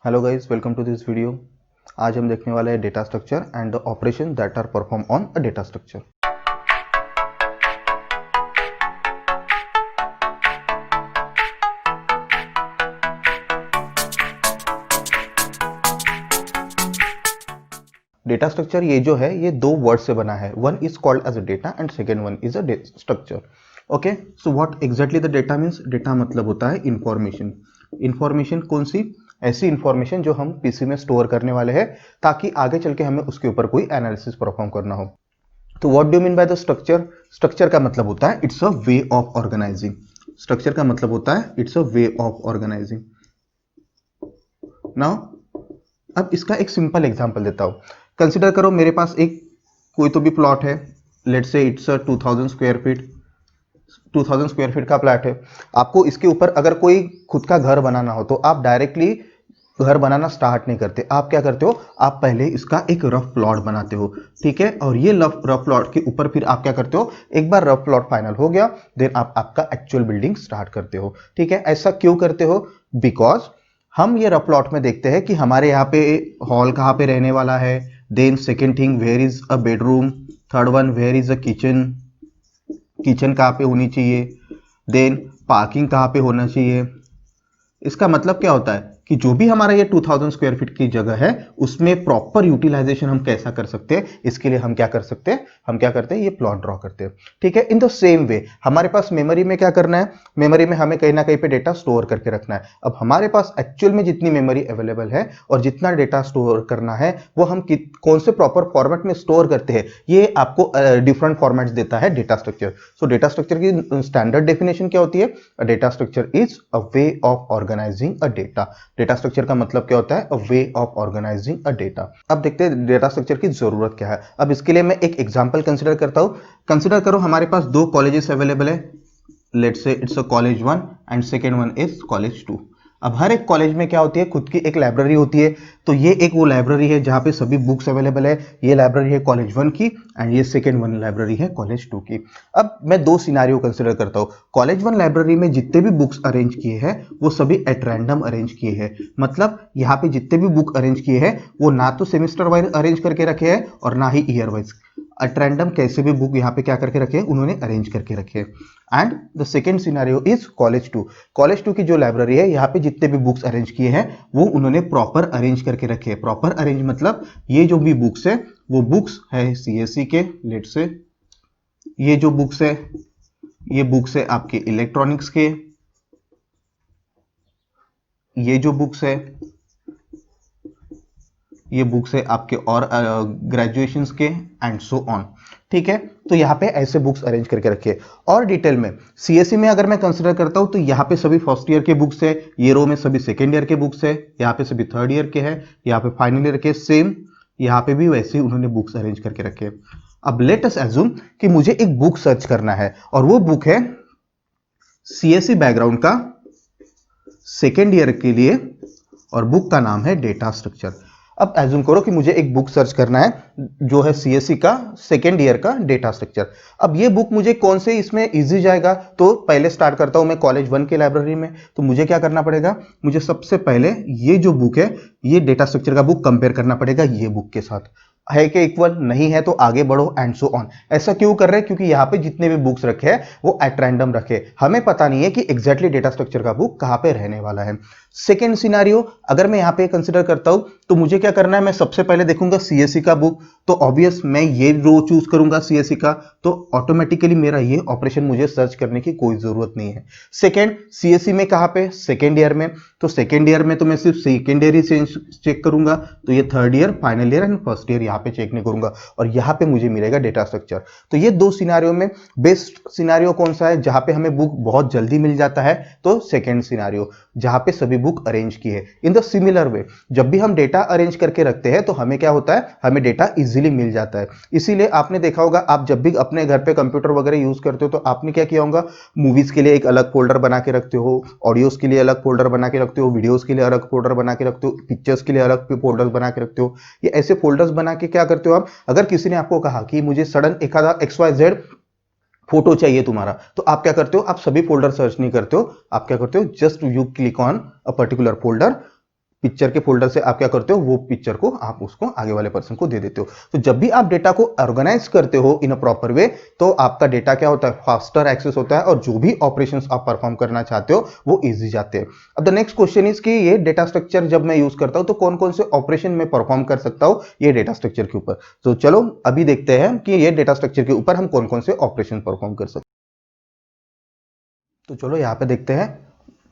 Hello guys, welcome to this video. आज हम देखने वाले हैं data structure and the operation that are perform on a data structure. Data structure ये जो है ये दो वर्ड से बना है। One is called as a data and second one is a structure. Okay, so what exactly the data means? Data मतलब होता है इंफॉर्मेशन। इंफॉर्मेशन कौन सी? ऐसी इंफॉर्मेशन जो हम पीसी में स्टोर करने वाले हैं ताकि आगे चल के हमें उसके ऊपर कोई एनालिसिस परफॉर्म करना हो। तो what do mean by the structure? Structure का मतलब होता है it's a way of organising. Structure का मतलब होता है it's a way of organising. Now अब इसका एक सिंपल एग्जांपल देता हूं। कंसिडर करो मेरे पास एक कोई तो भी प्लॉट है। Let's say it's a 2000 square feet. 2000 square feet का प्लॉट है। आपको इसके ऊपर अगर कोई खुद का घर बनाना हो तो आप डायरेक्टली घर बनाना स्टार्ट नहीं करते। आप क्या करते हो? आप पहले इसका एक रफ प्लॉट बनाते हो, ठीक है? और ये रफ प्लॉट के ऊपर फिर आप क्या करते हो? एक बार रफ प्लॉट फाइनल हो गया देन आप आपका एक्चुअल बिल्डिंग स्टार्ट करते हो, ठीक है? ऐसा क्यों करते हो? बिकॉज हम ये रफ प्लॉट में देखते हैं कि हमारे यहाँ पे हॉल कहाँ पे रहने वाला है। Then second thing, where is a bedroom. Third one, where is a kitchen. Kitchen कहाँ पे होनी चाहिए। देन पार्किंग कहाँ पे होना चाहिए। इसका मतलब क्या होता है कि जो भी हमारा ये 2000 स्क्वायर फीट की जगह है उसमें प्रॉपर यूटिलाइजेशन हम कैसा कर सकते हैं, इसके लिए हम क्या कर सकते हैं? हम क्या करते हैं? ये प्लॉट ड्रॉ करते हैं, ठीक है? इन द सेम वे हमारे पास मेमोरी में क्या करना है? मेमोरी में हमें कहीं ना कहीं पे डेटा स्टोर करके रखना है। अब हमारे पास एक्चुअल में जितनी मेमोरी अवेलेबल है और जितना डेटा स्टोर करना है वो हम कौन से प्रॉपर फॉर्मेट में स्टोर करते हैं, ये आपको डिफरेंट फॉर्मेट्स देता है data structure. So data structure की स्टैंडर्ड डेफिनेशन क्या होती है? A data structure is a way of organising a data. Data structure का मतलब क्या होता है? A way of organising a data. अब देखते हैं डेटा स्ट्रक्चर की जरूरत क्या है। अब इसके लिए मैं एक एग्जांपल कंसीडर करता हूं। कंसीडर करो हमारे पास दो कॉलेजेस अवेलेबल है। Let's say it's a college one and second one is college two. अब हर एक कॉलेज में क्या होती है? खुद की एक लाइब्रेरी होती है। तो ये एक वो लाइब्रेरी है जहां पे सभी बुक्स अवेलेबल है। ये लाइब्रेरी है कॉलेज वन की एंड ये सेकेंड वन लाइब्रेरी है कॉलेज टू की। अब मैं दो सिनारियो कंसिडर करता हूँ। कॉलेज वन लाइब्रेरी में जितने भी बुक्स अरेंज किए हैं वो सभी एट रैंडम अरेंज किए हैं। मतलब यहाँ पे जितने भी बुक अरेंज किए हैं वो ना तो सेमिस्टर वाइज अरेंज करके रखे हैं और ना ही ईयर वाइज। एट रैंडम कैसे भी बुक यहाँ पे क्या करके रखे हैं? उन्होंने अरेंज करके रखे हैं। And the second scenario is college two. College two की जो लाइब्रेरी है यहाँ पे जितने भी बुक्स अरेंज किए हैं वो उन्होंने प्रॉपर अरेंज करके रखे हैं। प्रॉपर अरेंज मतलब ये जो भी बुक्स है वो बुक्स है सीएससी के। लेट से ये जो बुक्स है ये बुक्स है आपके इलेक्ट्रॉनिक्स के। ये जो बुक्स है ये बुक्स है आपके और ग्रेजुएशंस के एंड सो ऑन, ठीक है? तो यहाँ पे ऐसे बुक्स अरेंज करके रखिए। और डिटेल में सीएससी में अगर मैं कंसिडर करता हूँ तो यहाँ पे सभी फर्स्ट ईयर के बुक्स है। ये रो में सभी सेकेंड ईयर के बुक्स है। यहाँ पे सभी थर्ड ईयर के हैं। यहाँ पे फाइनल ईयर के सेम। यहाँ पे भी वैसे ही उन्होंने बुक्स अरेंज करके रखे। अब लेट अस एज्यूम कि मुझे एक बुक सर्च करना है और वो बुक है सीएससी बैकग्राउंड का सेकेंड ईयर के लिए और बुक का नाम है डेटा स्ट्रक्चर। अब एज्यूम करो कि मुझे एक बुक सर्च करना है जो है सीएससी का सेकेंड ईयर का डेटा स्ट्रक्चर। अब ये बुक मुझे कौन से इसमें इजी जाएगा? तो पहले स्टार्ट करता हूं मैं कॉलेज वन के लाइब्रेरी में। तो मुझे क्या करना पड़ेगा? मुझे सबसे पहले ये जो बुक है ये डेटा स्ट्रक्चर का बुक कंपेयर करना पड़ेगा ये बुक के साथ। है कि इक्वल? नहीं है तो आगे बढ़ो एंड सो ऑन। ऐसा क्यों कर रहे हैं? क्योंकि यहाँ पे जितने भी बुक्स रखे हैं वो एट रैंडम रखे। हमें पता नहीं है कि एग्जैक्टली डेटा स्ट्रक्चर का बुक कहाँ पे रहने वाला है। सेकेंड सिनारियो अगर मैं यहाँ पे कंसिडर करता हूं तो मुझे क्या करना है? मैं सबसे पहले देखूंगा सीएससी का बुक। तो ऑब्वियस मैं ये रो चूज करूंगा सीएससी का। तो ऑटोमेटिकली मेरा ये ऑपरेशन मुझे सर्च करने की कोई जरूरत नहीं है। सेकेंड, सीएससी में कहाँ पे? सेकेंड ईयर में। तो सेकेंड ईयर में तो मैं सिर्फ सेकेंड ईयर ही चेक करूंगा। तो ये third year, final year and first year यहाँ पे चेक नहीं करूंगा और यहाँ पे मुझे मिलेगा डेटा स्ट्रक्चर। तो ये दो सिनारियो में बेस्ट सिनारियो कौन सा है जहां पे हमें बुक बहुत जल्दी मिल जाता है? तो सेकेंड सिनारियो जहां पे सभी बुक अरेंज की है। इन द सिमिलर वे जब भी हम डेटा अरेंज करके रखते हैं तो हमें क्या होता है? हमें डेटा इजीली मिल जाता है। इसीलिए आपने देखा होगा आप जब भी अपने घर पे कंप्यूटर वगैरह यूज करते हो तो आपने क्या किया होगा? मूवीज के लिए एक अलग फोल्डर बना के रखते हो, ऑडियोज के लिए अलग फोल्डर बना के रखते हो, वीडियोज के लिए अलग फोल्डर बना के रखते हो, पिक्चर्स के लिए अलग फोल्डर बना के रखते हो। ये ऐसे फोल्डर्स बना के क्या करते हो आप? अगर किसी ने आपको कहा कि मुझे सडन एक आधा XYZ फोटो चाहिए तुम्हारा, तो आप क्या करते हो? आप सभी फोल्डर सर्च नहीं करते हो। आप क्या करते हो? Just you click on a particular folder, picture के फोल्डर से आप क्या करते हो, वो पिक्चर को आप उसको आगे वाले पर्सन को दे देते हो। तो जब भी आप डेटा को ऑर्गेनाइज करते हो इन अ प्रॉपर वे, तो आपका डेटा क्या होता है, फास्टर एक्सेस होता है, और जो भी ऑपरेशंस आप परफॉर्म करना चाहते हो वो इजी जाते हैं। अब द नेक्स्ट क्वेश्चन इज कि ये डेटा स्ट्रक्चर जब मैं यूज करता हूं तो कौन कौन से ऑपरेशन में परफॉर्म कर सकता हूं ये डेटा स्ट्रक्चर के ऊपर। तो चलो अभी देखते हैं कि ये डेटा स्ट्रक्चर के ऊपर हम कौन कौन से ऑपरेशन परफॉर्म कर सकते हैं। तो चलो यहाँ पे देखते हैं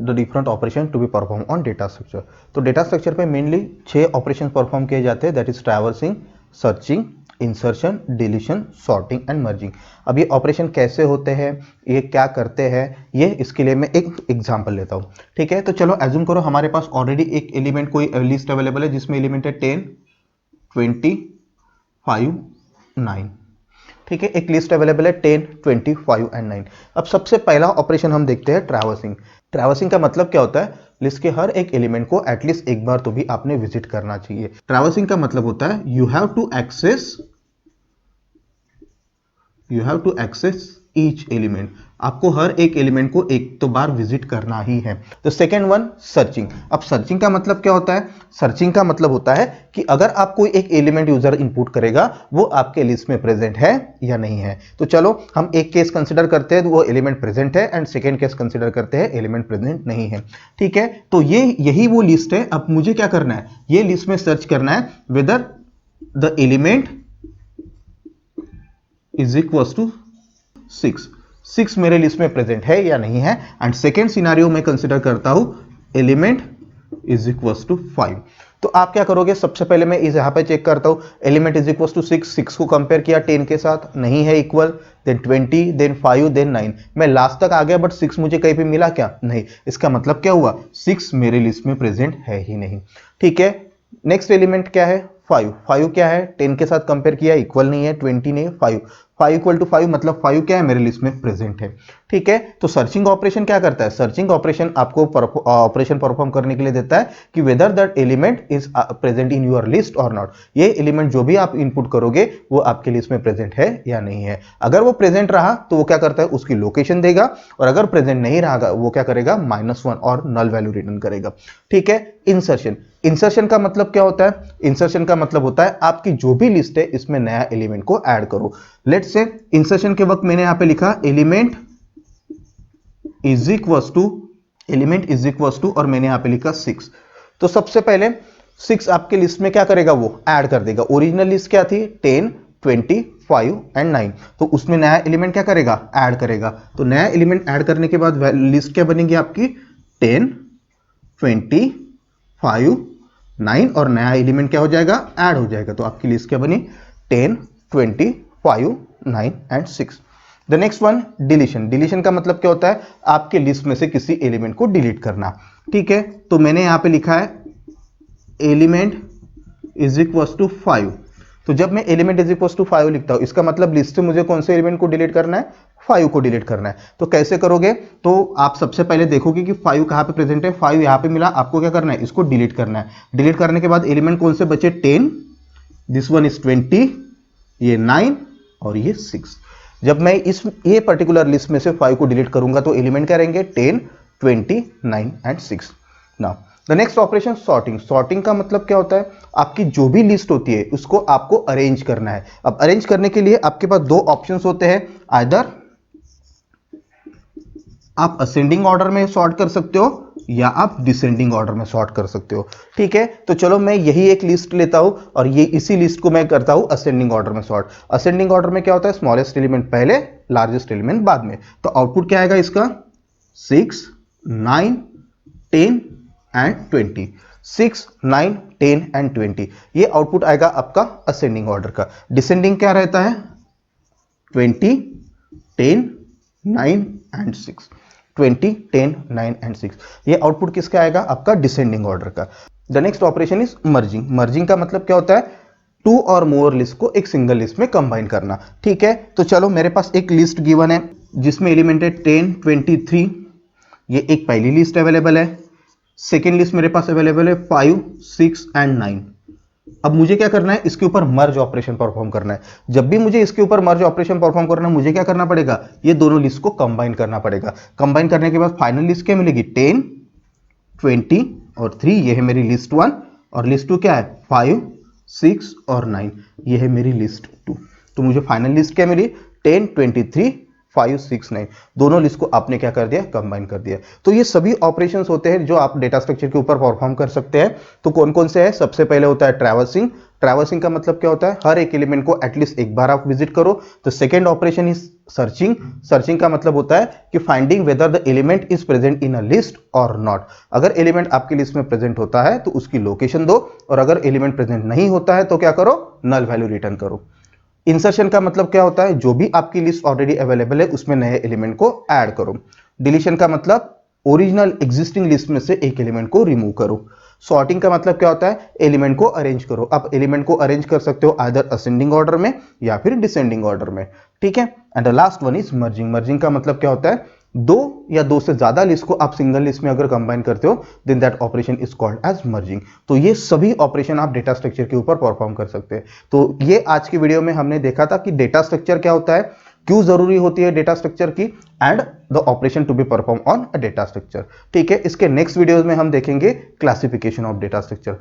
the different operation to be perform on data structure. तो डेटा स्ट्रक्चर पे मेनली 6 ऑपरेशन परफॉर्म किए जाते हैं, that is traversing, searching, insertion, deletion, sorting and merging. अब ये ऑपरेशन कैसे होते हैं, ये क्या करते हैं, ये इसके लिए मैं एक एग्जांपल लेता हूँ। ठीक है, तो चलो एज्यूम करो हमारे पास ऑलरेडी एक एलिमेंट कोई लिस्ट अवेलेबल है जिसमें एलिमेंट है 10, 20, 5, 9। ठीक है, एक लिस्ट अवेलेबल है 10, 20, 5 एंड 9। अब सबसे पहला ऑपरेशन हम देखते हैं ट्रैवर्सिंग। ट्रैवर्सिंग का मतलब क्या होता है, लिस्ट के हर एक एलिमेंट को एटलीस्ट एक बार तो भी आपने विजिट करना चाहिए। ट्रैवर्सिंग का मतलब होता है you have to access each element, आपको हर एक एलिमेंट को एक तो बार विजिट करना ही है। तो सेकेंड वन सर्चिंग। अब सर्चिंग का मतलब क्या होता है, सर्चिंग का मतलब होता है कि अगर आप कोई एक एलिमेंट यूजर इनपुट करेगा वो आपके लिस्ट में प्रेजेंट है या नहीं है। तो चलो हम एक केस कंसिडर करते हैं, वो एलिमेंट प्रेजेंट है, एंड सेकेंड केस कंसिडर करते हैं एलिमेंट प्रेजेंट नहीं है। ठीक है, तो यही वो लिस्ट है। अब मुझे क्या करना है, ये लिस्ट में सर्च करना है whether the element is equal to 6 मेरे लिस्ट में प्रेजेंट है या नहीं है। एंड सेकेंड सिनारियो में कंसिडर करता हूं एलिमेंट इज इक्वल टू 5। तो आप क्या करोगे, सबसे पहले मैं इस यहां पे चेक करता हूं, एलिमेंट इज इक्वल टू 6 को कंपेयर किया 10 के साथ, नहीं है इक्वल, देन 20, देन 5, देन 9। मैं लास्ट तक आ गया बट 6 मुझे कहीं पे मिला क्या, नहीं। इसका मतलब क्या हुआ, 6 मेरे लिस्ट में प्रेजेंट है ही नहीं। ठीक है, नेक्स्ट एलिमेंट क्या है, 5 क्या है, 10 के साथ कंपेयर किया, इक्वल नहीं है, 20 नहीं, 5 इक्वल टू 5 मतलब 5 क्या है, मेरे लिस्ट में प्रेजेंट है। ठीक है, तो सर्चिंग ऑपरेशन क्या करता है, सर्चिंग ऑपरेशन आपको ऑपरेशन परफॉर्म करने के लिए देता है कि whether that element is present in your list और नॉट। ये एलिमेंट जो भी आप इनपुट करोगे वो आपके लिस्ट में प्रेजेंट है या नहीं है। अगर वो प्रेजेंट रहा तो वो क्या करता है, उसकी लोकेशन देगा, और अगर प्रेजेंट नहीं रहा वो क्या करेगा, -1 और नल वैल्यू रिटर्न करेगा। ठीक है, इंसर्शन। इंसर्शन का मतलब क्या होता है, इंसर्शन का मतलब होता है आपकी जो भी लिस्ट है इसमें नया एलिमेंट को ऐड करो। लेट्स से इंसर्शन के वक्त मैंने यहां पे लिखा एलिमेंट इज इक्वल टू और मैंने यहां पे लिखा 6। तो सबसे पहले 6 आपके लिस्ट में क्या करेगा, वो ऐड कर देगा। ओरिजिनल लिस्ट क्या थी, 10, 20, 5 एंड 9। तो उसमें नया एलिमेंट क्या करेगा, ऐड करेगा। तो नया एलिमेंट ऐड करने के बाद लिस्ट क्या बनेगी आपकी, 10, 20, 5, 9, और नया एलिमेंट क्या हो जाएगा, ऐड हो जाएगा। तो आपकी लिस्ट क्या बनी, 10, 20, 5, 9 and 6। The next one deletion. Deletion का मतलब क्या होता है, आपके लिस्ट में से किसी एलिमेंट को डिलीट करना। ठीक है, तो मैंने यहां पे लिखा है एलिमेंट इज इक्वल टू 5। तो जब मैं एलिमेंट इज इक्वल टू 5 लिखता हूं, इसका मतलब लिस्ट से मुझे कौन से एलिमेंट को डिलीट करना है, 5 को डिलीट करना है। तो कैसे करोगे, तो आप सबसे पहले देखोगे कि 5 कहां पे प्रेजेंट है, 5 यहां पे मिला, आपको क्या करना है, इसको डिलीट करना है। डिलीट करने के बाद एलिमेंट कौन से बचे, 10, दिस वन इज 20, ये 9 और ये 6। जब मैं ये पर्टिकुलर लिस्ट में से 5 को डिलीट करूंगा तो एलिमेंट क्या रहेंगे, 10, 20, 9 and 6। Now the next operation sorting. Sorting का मतलब क्या होता है, आपकी जो भी लिस्ट होती है उसको आपको अरेंज करना है। अब अरेंज करने के लिए आपके पास दो ऑप्शंस होते हैं, आइदर आप असेंडिंग ऑर्डर में सॉर्ट कर सकते हो या आप डिसेंडिंग ऑर्डर में सॉर्ट कर सकते हो। ठीक है, तो चलो मैं यही एक लिस्ट लेता हूं और ये इसी लिस्ट को मैं करता हूं असेंडिंग ऑर्डर में सॉर्ट। असेंडिंग ऑर्डर में क्या होता है, स्मॉलेस्ट एलिमेंट पहले, लार्जेस्ट एलिमेंट बाद में। तो आउटपुट क्या आएगा इसका, 6, 9, 10 एंड 20। 6, 9, 10 एंड 20, ये आउटपुट आएगा आपका असेंडिंग ऑर्डर का। डिसेंडिंग क्या रहता है, 20, 10, 9 एंड 6। 20, 10, 9 एंड 6, ये आउटपुट किसका आएगा, आपका डिसेंडिंग ऑर्डर का। The next operation is merging. Merging का मतलब क्या होता है, 2 और मोर लिस्ट को एक सिंगल लिस्ट में कंबाइन करना। ठीक है, तो चलो मेरे पास एक लिस्ट गिवन है जिसमें एलिमेंट है 10, 23, ये एक पहली लिस्ट अवेलेबल है। सेकेंड लिस्ट मेरे पास अवेलेबल है 5, 6 एंड 9। अब मुझे क्या करना है, इसके ऊपर मर्ज ऑपरेशन परफॉर्म करना है। जब भी मुझे इसके ऊपर मर्ज ऑपरेशन परफॉर्म करना है, मुझे क्या करना पड़ेगा, ये दोनों लिस्ट को कंबाइन करना पड़ेगा। कंबाइन करने के बाद फाइनल लिस्ट क्या मिलेगी, 10, 20 और 3, ये है मेरी लिस्ट 1, और लिस्ट 2 क्या है 5, 6 और 9, ये है मेरी लिस्ट 2। तो मुझे फाइनल लिस्ट क्या मिली 10, 23, 5, 6, 9, दोनों लिस्ट को आपने क्या कर दिया कंबाइन कर दिया। तो ये सभी ऑपरेशंस होते हैं जो आप डेटा स्ट्रक्चर के ऊपर परफॉर्म कर सकते हैं। तो कौन कौन से है, सबसे पहले होता है ट्रैवर्सिंग। ट्रैवर्सिंग का मतलब क्या होता है, हर एक एलिमेंट को एटलीस्ट एक बार आप विजिट करो। तो second operation is searching. Searching का मतलब होता है कि finding weather the element is present in a list और नॉट। अगर एलिमेंट आपकी लिस्ट में प्रेजेंट होता है तो उसकी लोकेशन दो, और अगर एलिमेंट प्रेजेंट नहीं होता है तो क्या करो, नल वैल्यू रिटर्न करो। इंसर्शन का मतलब क्या होता है, जो भी आपकी लिस्ट ऑलरेडी अवेलेबल है उसमें नए एलिमेंट को ऐड करो। डिलीशन का मतलब ओरिजिनल एग्जिस्टिंग लिस्ट में से एक एलिमेंट को रिमूव करो। सॉर्टिंग का मतलब क्या होता है, एलिमेंट को अरेंज करो। आप एलिमेंट को अरेंज कर सकते हो आइदर असेंडिंग ऑर्डर में या फिर डिसेंडिंग ऑर्डर में, ठीक है। And the last one is merging. Merging का मतलब क्या होता है, दो या दो से ज्यादा लिस्ट को आप सिंगल लिस्ट में अगर कंबाइन करते हो then that operation is called as merging. तो ये सभी ऑपरेशन आप डेटा स्ट्रक्चर के ऊपर परफॉर्म कर सकते हैं। तो ये आज की वीडियो में हमने देखा था कि डेटा स्ट्रक्चर क्या होता है, क्यों जरूरी होती है डेटा स्ट्रक्चर की, and the operation to be perform on a data structure. ठीक है, इसके नेक्स्ट वीडियोस में हम देखेंगे क्लासिफिकेशन ऑफ डेटा स्ट्रक्चर।